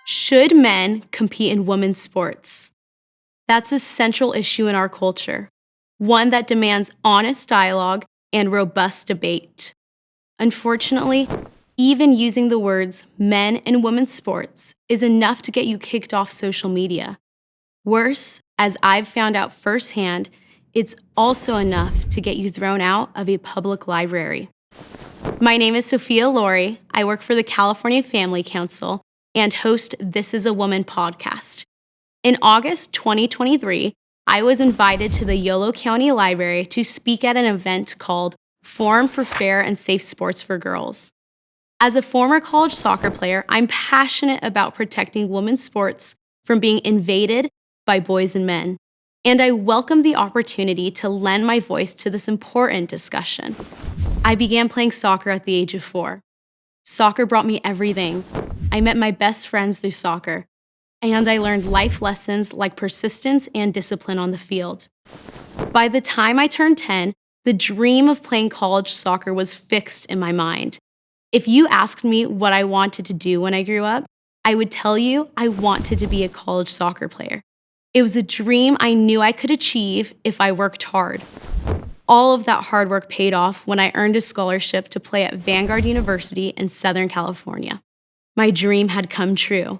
Should men compete in women's sports? That's a central issue in our culture, one that demands honest dialogue and robust debate. Unfortunately, even using the words men and women's sports is enough to get you kicked off social media. Worse, as I've found out firsthand, it's also enough to get you thrown out of a public library. My name is Sophia. I work for the California Family Council and host This Is a Woman podcast. In August 2023, I was invited to the Yolo County Library to speak at an event called Forum for Fair and Safe Sports for Girls. As a former college soccer player, I'm passionate about protecting women's sports from being invaded by boys and men, and I welcome the opportunity to lend my voice to this important discussion. I began playing soccer at the age of 4. Soccer brought me everything. I met my best friends through soccer, and I learned life lessons like persistence and discipline on the field. By the time I turned 10, the dream of playing college soccer was fixed in my mind. If you asked me what I wanted to do when I grew up, I would tell you I wanted to be a college soccer player. It was a dream I knew I could achieve if I worked hard. All of that hard work paid off when I earned a scholarship to play at Vanguard University in Southern California. My dream had come true.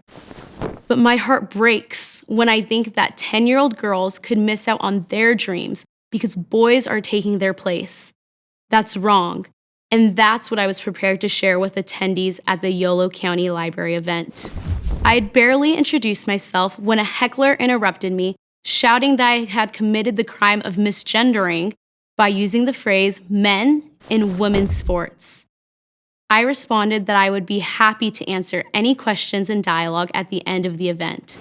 But my heart breaks when I think that 10-year-old girls could miss out on their dreams because boys are taking their place. That's wrong. And that's what I was prepared to share with attendees at the Yolo County Library event. I had barely introduced myself when a heckler interrupted me, shouting that I had committed the crime of misgendering by using the phrase men in women's sports. I responded that I would be happy to answer any questions and dialogue at the end of the event,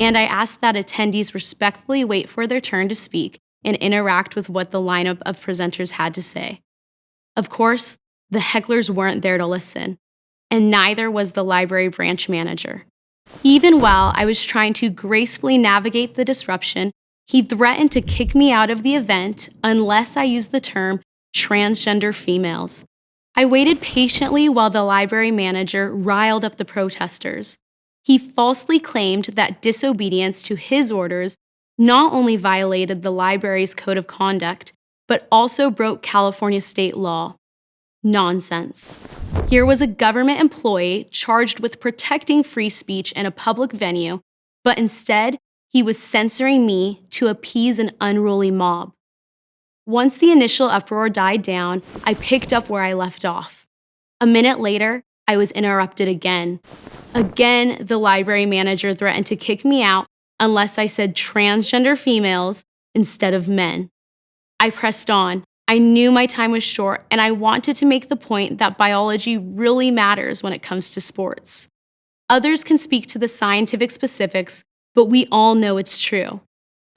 and I asked that attendees respectfully wait for their turn to speak and interact with what the lineup of presenters had to say. Of course, the hecklers weren't there to listen, and neither was the library branch manager. Even while I was trying to gracefully navigate the disruption, he threatened to kick me out of the event unless I used the term transgender females. I waited patiently while the library manager riled up the protesters. He falsely claimed that disobedience to his orders not only violated the library's code of conduct, but also broke California state law. Nonsense. Here was a government employee charged with protecting free speech in a public venue, but instead, he was censoring me to appease an unruly mob. Once the initial uproar died down, I picked up where I left off. A minute later, I was interrupted again. Again, the library manager threatened to kick me out unless I said transgender females instead of men. I pressed on. I knew my time was short, and I wanted to make the point that biology really matters when it comes to sports. Others can speak to the scientific specifics, but we all know it's true.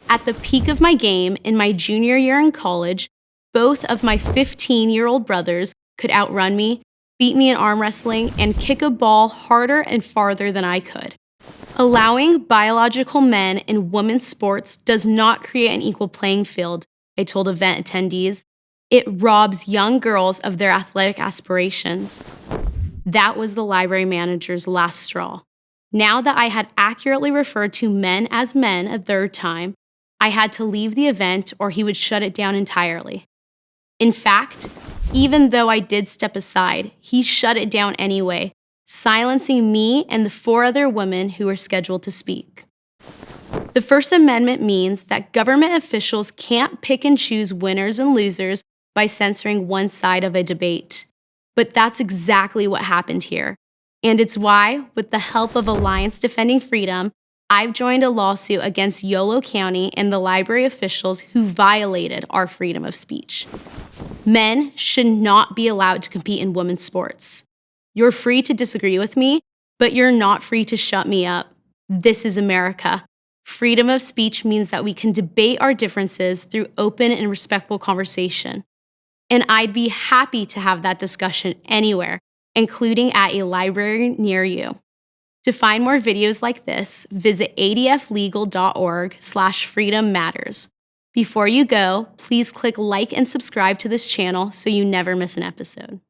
At the peak of my game in my junior year in college, both of my 15-year-old brothers could outrun me, beat me in arm wrestling, and kick a ball harder and farther than I could. Allowing biological men in women's sports does not create an equal playing field, I told event attendees. It robs young girls of their athletic aspirations. That was the library manager's last straw. Now that I had accurately referred to men as men a third time, I had to leave the event or he would shut it down entirely. In fact, even though I did step aside, he shut it down anyway, silencing me and the 4 other women who were scheduled to speak. The First Amendment means that government officials can't pick and choose winners and losers by censoring one side of a debate. But that's exactly what happened here. And it's why, with the help of Alliance Defending Freedom, I've joined a lawsuit against Yolo County and the library officials who violated our freedom of speech. Men should not be allowed to compete in women's sports. You're free to disagree with me, but you're not free to shut me up. This is America. Freedom of speech means that we can debate our differences through open and respectful conversation. And I'd be happy to have that discussion anywhere, including at a library near you. To find more videos like this, visit adflegal.org/freedom matters. Before you go, please click like and subscribe to this channel so you never miss an episode.